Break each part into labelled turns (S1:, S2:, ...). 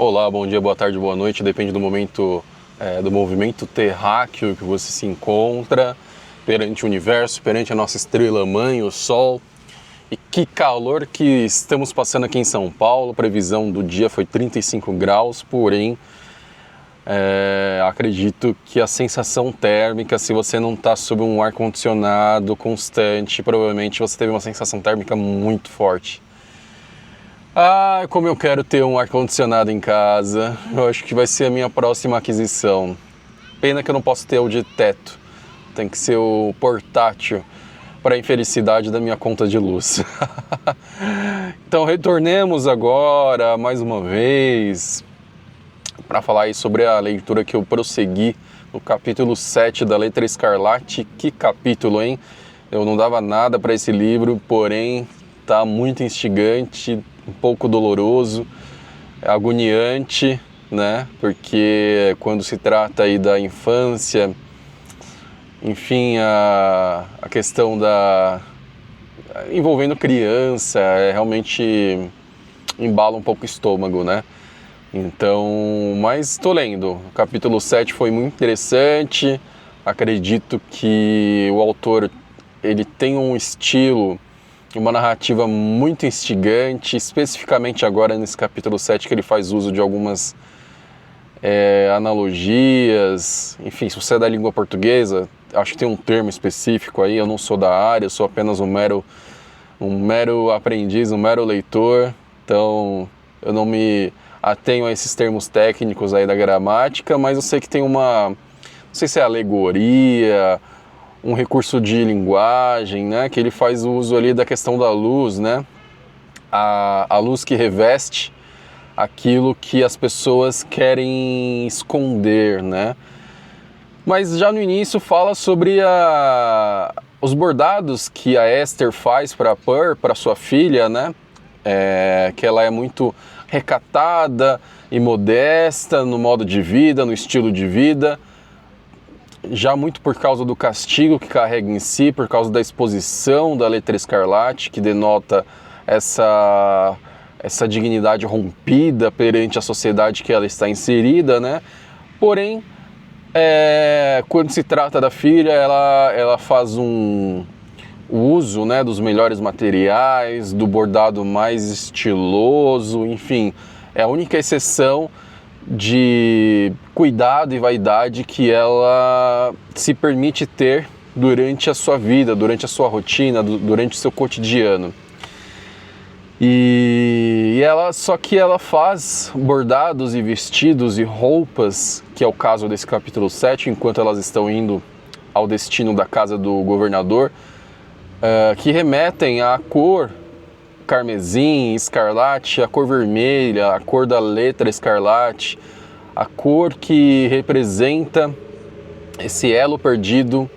S1: Olá, bom dia, boa tarde, boa noite, depende do momento, do movimento terráqueo que você se encontra perante o universo, perante a nossa estrela-mãe, o Sol. E que calor que estamos passando aqui em São Paulo, a previsão do dia foi 35 graus, porém, acredito que a sensação térmica, se você não está sob um ar-condicionado constante, provavelmente você teve uma sensação térmica muito forte. Ah, como eu quero ter um ar-condicionado em casa, eu acho que vai ser a minha próxima aquisição. Pena que eu não posso ter o de teto, tem que ser o portátil, para a infelicidade da minha conta de luz. Então retornemos agora, mais uma vez, para falar aí sobre a leitura que eu prossegui no capítulo 7 da Letra Escarlate. Que capítulo, hein? Eu não dava nada para esse livro, porém tá muito instigante, um pouco doloroso, agoniante, né? Porque quando se trata aí da infância, enfim, a questão envolvendo criança, realmente embala um pouco o estômago, né? Então, mas estou lendo. O capítulo 7 foi muito interessante. Acredito que o autor ele tem um estilo, uma narrativa muito instigante, especificamente agora nesse capítulo 7 que ele faz uso de algumas analogias. Enfim, se você é da língua portuguesa, acho que tem um termo específico aí, eu não sou da área, eu sou apenas um mero aprendiz, um mero leitor, então eu não me atenho a esses termos técnicos aí da gramática, mas eu sei que tem não sei se é alegoria, um recurso de linguagem, né, que ele faz uso ali da questão da luz, né, a luz que reveste aquilo que as pessoas querem esconder, né. Mas já no início fala sobre os bordados que a Esther faz para a Pearl, para sua filha, né, que ela é muito recatada e modesta no modo de vida, no estilo de vida, já muito por causa do castigo que carrega em si, por causa da exposição da Letra Escarlate, que denota essa dignidade rompida perante a sociedade que ela está inserida, né? Porém, quando se trata da filha, ela faz o uso, né, dos melhores materiais, do bordado mais estiloso, enfim, é a única exceção de cuidado e vaidade que ela se permite ter durante a sua vida, durante a sua rotina, durante o seu cotidiano. Só que ela faz bordados e vestidos e roupas, que é o caso desse capítulo 7, enquanto elas estão indo ao destino da casa do governador, que remetem à cor carmesim, escarlate, a cor vermelha, a cor da letra escarlate, a cor que representa esse elo perdido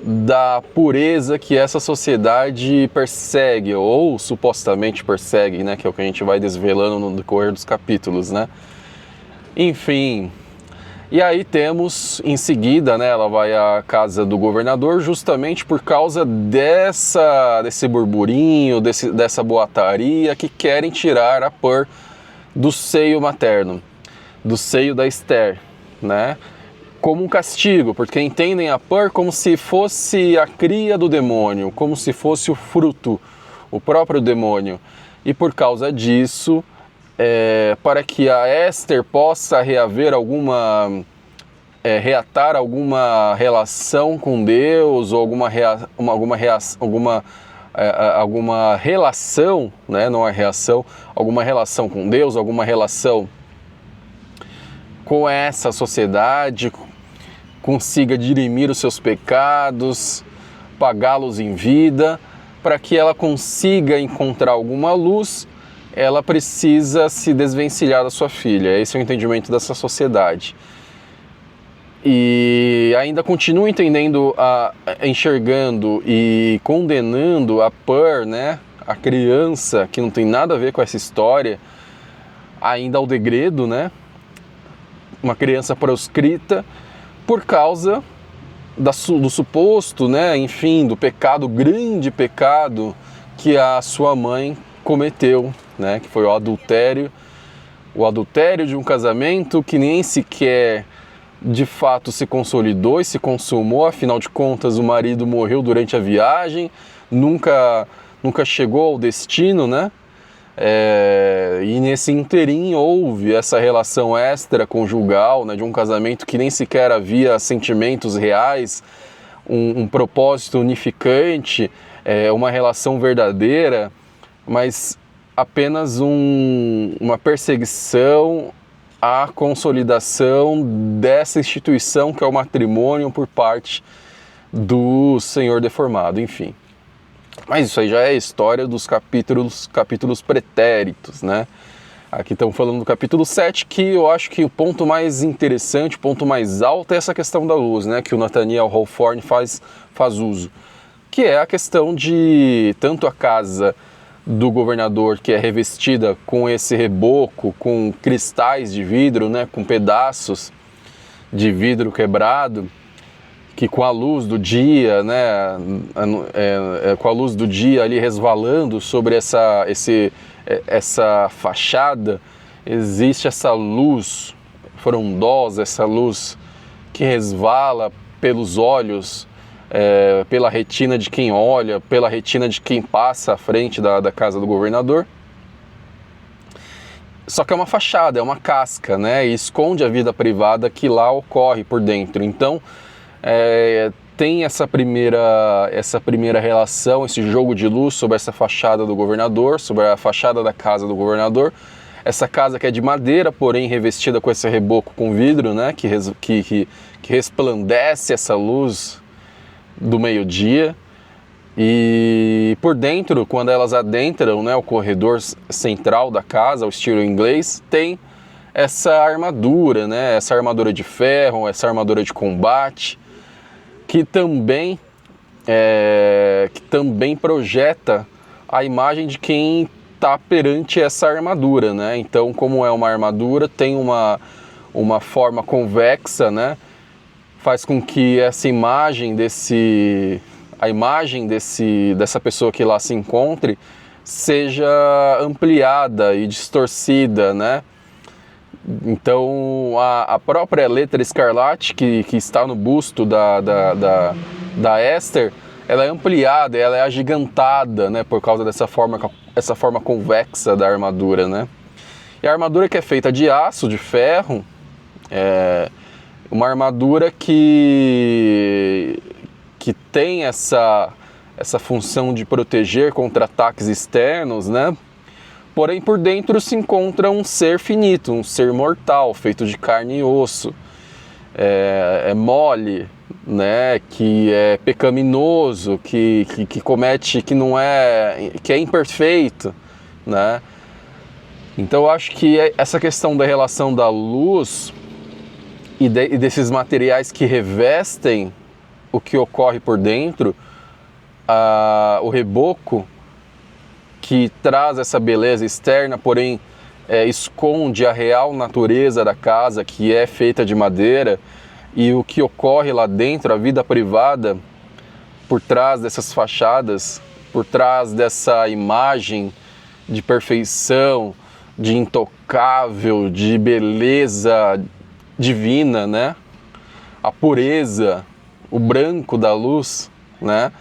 S1: da pureza que essa sociedade persegue, ou supostamente persegue, né, que é o que a gente vai desvelando no decorrer dos capítulos, né? Enfim, e aí temos em seguida, né, ela vai à casa do governador justamente por causa desse burburinho, dessa boataria que querem tirar a Pearl do seio materno, do seio da Esther, né? Como um castigo, porque entendem a Pearl como se fosse a cria do demônio, como se fosse o fruto, o próprio demônio. E por causa disso, para que a Esther possa reatar alguma relação com Deus, ou alguma relação, né? Não é reação, alguma relação com Deus, alguma relação com essa sociedade, consiga dirimir os seus pecados, pagá-los em vida, para que ela consiga encontrar alguma luz, ela precisa se desvencilhar da sua filha. Esse é o entendimento dessa sociedade. E ainda continua enxergando e condenando a Pearl, né, a criança, que não tem nada a ver com essa história, ainda ao degredo, né, uma criança proscrita, por causa do suposto, né, enfim, do pecado, grande pecado que a sua mãe cometeu, né, que foi o adultério o adultério de um casamento que nem sequer de fato se consolidou e se consumou, afinal de contas o marido morreu durante a viagem, nunca chegou ao destino, né? E nesse interim houve essa relação extraconjugal, né, de um casamento que nem sequer havia sentimentos reais, um propósito unificante, uma relação verdadeira, mas apenas uma perseguição à consolidação dessa instituição que é o matrimônio por parte do Senhor deformado, enfim. Mas isso aí já é a história dos capítulos pretéritos, né? Aqui estamos falando do capítulo 7, que eu acho que o ponto mais interessante, o ponto mais alto é essa questão da luz, né? Que o Nathaniel Hawthorne faz uso. Que é a questão de tanto a casa do governador, que é revestida com esse reboco, com cristais de vidro, né? Com pedaços de vidro quebrado, que com a luz do dia, né, com a luz do dia ali resvalando sobre essa fachada, existe essa luz frondosa, essa luz que resvala pelos olhos, pela retina de quem olha, pela retina de quem passa à frente da casa do governador. Só que é uma fachada, é uma casca, né, e esconde a vida privada que lá ocorre por dentro. Então, tem essa primeira relação, esse jogo de luz sobre essa fachada do governador, sobre a fachada da casa do governador. Essa casa que é de madeira, porém revestida com esse reboco com vidro, né, que resplandece essa luz do meio-dia. E por dentro, quando elas adentram, né, o corredor central da casa, o estilo inglês, tem essa armadura, né, essa armadura de ferro, essa armadura de combate, que também projeta a imagem de quem está perante essa armadura, né? Então, como é uma armadura, tem uma forma convexa, né? Faz com que essa imagem dessa pessoa que lá se encontre seja ampliada e distorcida, né? Então, a própria letra escarlate que está no busto da Esther, ela é ampliada, ela é agigantada, né, por causa dessa forma convexa da armadura, né? E a armadura que é feita de aço, de ferro, é uma armadura que tem essa função de proteger contra ataques externos, né? Porém, por dentro se encontra um ser finito, um ser mortal, feito de carne e osso. É mole, né? Que é pecaminoso, que comete, que é imperfeito, né? Então, eu acho que essa questão da relação da luz e desses materiais que revestem o que ocorre por dentro, o reboco, que traz essa beleza externa, porém esconde a real natureza da casa, que é feita de madeira, e o que ocorre lá dentro, a vida privada, por trás dessas fachadas, por trás dessa imagem de perfeição, de intocável, de beleza divina, né? A pureza, o branco da luz, né?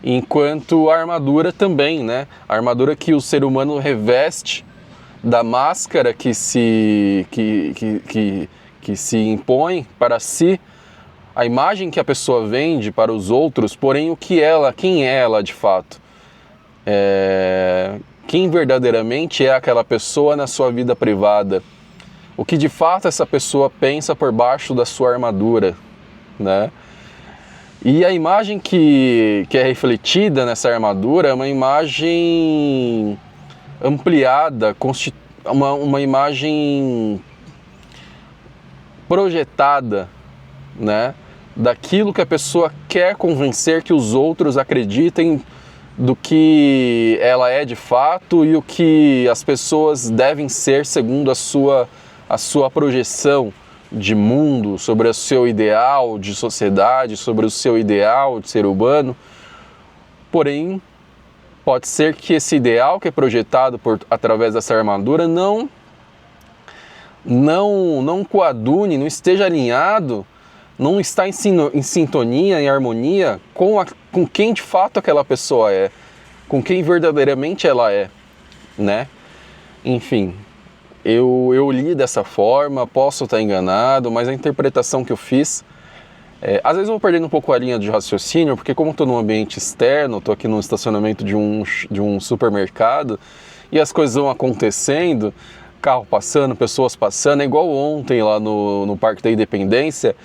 S1: Enquanto a armadura também, né? A armadura que o ser humano reveste da máscara que se impõe para si, a imagem que a pessoa vende para os outros, porém quem é ela de fato? Quem verdadeiramente é aquela pessoa na sua vida privada? O que de fato essa pessoa pensa por baixo da sua armadura, né? E a imagem que é refletida nessa armadura é uma imagem ampliada, uma imagem projetada, né, daquilo que a pessoa quer convencer que os outros acreditem do que ela é de fato e o que as pessoas devem ser segundo a sua projeção de mundo, sobre o seu ideal de sociedade, sobre o seu ideal de ser humano. Porém, pode ser que esse ideal que é projetado através dessa armadura não não coadune, não esteja alinhado, não está em sintonia, em harmonia com quem de fato aquela pessoa é, com quem verdadeiramente ela é, né? Enfim, eu li dessa forma, posso estar enganado, mas a interpretação que eu fiz, às vezes eu vou perdendo um pouco a linha de raciocínio, porque como estou num ambiente externo, estou aqui no estacionamento de um supermercado, e as coisas vão acontecendo, carro passando, pessoas passando, é igual ontem lá no Parque da Independência,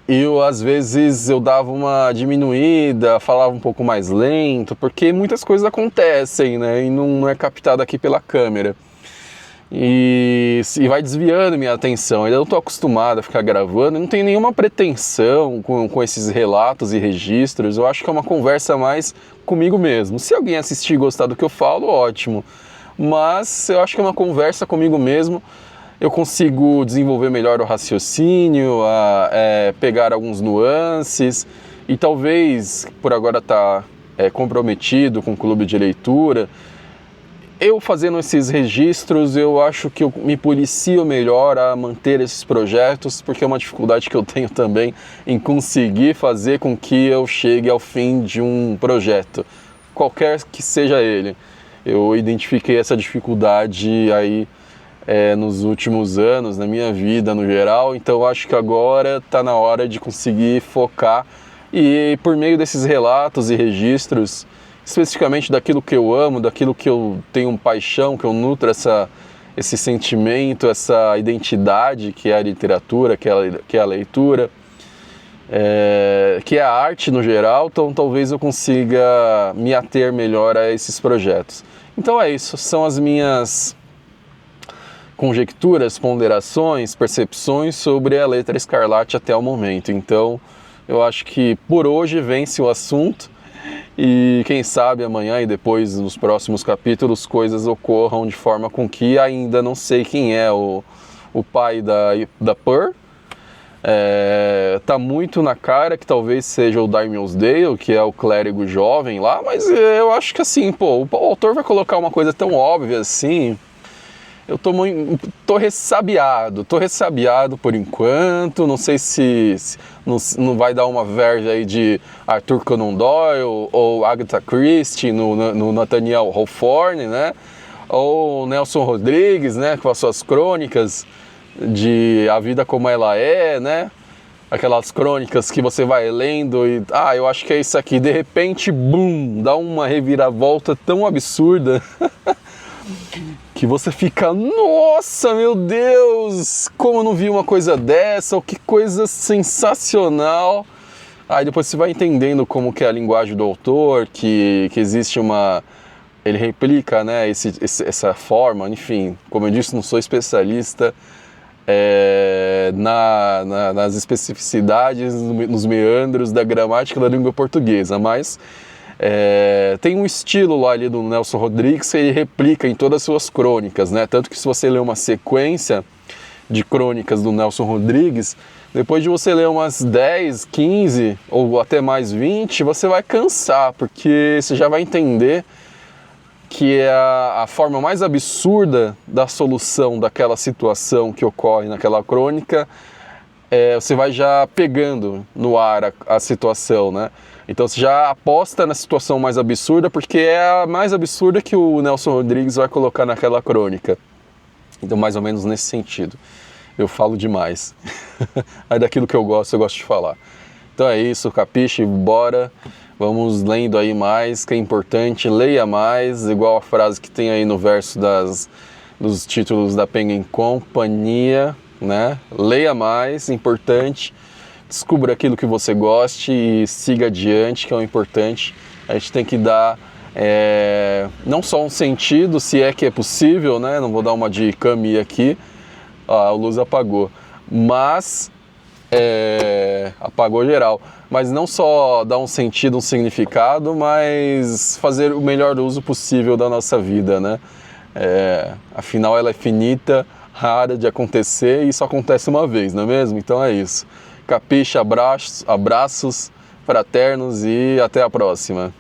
S1: e às vezes eu dava uma diminuída, falava um pouco mais lento, porque muitas coisas acontecem, né, e não é captado aqui pela câmera. E vai desviando minha atenção. Eu não estou acostumado a ficar gravando, não tenho nenhuma pretensão com esses relatos e registros. Eu acho que é uma conversa mais comigo mesmo. Se alguém assistir e gostar do que eu falo, ótimo. Mas eu acho que é uma conversa comigo mesmo. Eu consigo desenvolver melhor o raciocínio, pegar alguns nuances e talvez, por agora estar comprometido com o clube de leitura, eu fazendo esses registros, eu acho que eu me policio melhor a manter esses projetos, porque é uma dificuldade que eu tenho também em conseguir fazer com que eu chegue ao fim de um projeto, qualquer que seja ele. Eu identifiquei essa dificuldade aí nos últimos anos, na minha vida no geral, então eu acho que agora está na hora de conseguir focar e por meio desses relatos e registros, especificamente daquilo que eu amo, daquilo que eu tenho paixão, que eu nutro esse sentimento, essa identidade que é a literatura, que é a leitura, que é a arte no geral, então talvez eu consiga me ater melhor a esses projetos. Então é isso, são as minhas conjecturas, ponderações, percepções sobre a Letra Escarlate até o momento. Então eu acho que por hoje vence o assunto. E quem sabe amanhã e depois nos próximos capítulos coisas ocorram de forma com que ainda não sei quem é o pai da Pearl. Tá muito na cara que talvez seja o Daimosdale, que é o clérigo jovem lá, mas eu acho que assim, o autor vai colocar uma coisa tão óbvia assim. Eu tô ressabiado por enquanto, não sei se não vai dar uma verve aí de Arthur Conan Doyle ou Agatha Christie no Nathaniel Hawthorne, né? Ou Nelson Rodrigues, né? Com as suas crônicas de A Vida Como Ela É, né? Aquelas crônicas que você vai lendo e, eu acho que é isso aqui. De repente, bum, dá uma reviravolta tão absurda que você fica, nossa, meu Deus, como eu não vi uma coisa dessa, ou que coisa sensacional. Aí depois você vai entendendo como que é a linguagem do autor, que existe ele replica, né, essa forma, enfim, como eu disse, não sou especialista nas especificidades, nos meandros da gramática da língua portuguesa, mas tem um estilo lá ali do Nelson Rodrigues que ele replica em todas as suas crônicas, né? Tanto que se você ler uma sequência de crônicas do Nelson Rodrigues, depois de você ler umas 10, 15 ou até mais 20, você vai cansar, porque você já vai entender que é a forma mais absurda da solução daquela situação que ocorre naquela crônica. Você vai já pegando no ar a situação, né? Então você já aposta na situação mais absurda, porque é a mais absurda que o Nelson Rodrigues vai colocar naquela crônica. Então mais ou menos nesse sentido. Eu falo demais. Aí daquilo que eu gosto de falar. Então é isso, capiche, bora. Vamos lendo aí mais, que é importante. Leia mais, igual a frase que tem aí no verso dos títulos da Penguin Companhia, né? Leia mais, importante. Descubra aquilo que você goste e siga adiante, que é o importante. A gente tem que dar não só um sentido, se é que é possível, né? Não vou dar uma de Camus aqui, a luz apagou, mas apagou geral. Mas não só dar um sentido, um significado, mas fazer o melhor uso possível da nossa vida, né? Afinal, ela é finita, rara de acontecer e só acontece uma vez, não é mesmo? Então é isso. Capiche, abraços fraternos e até a próxima.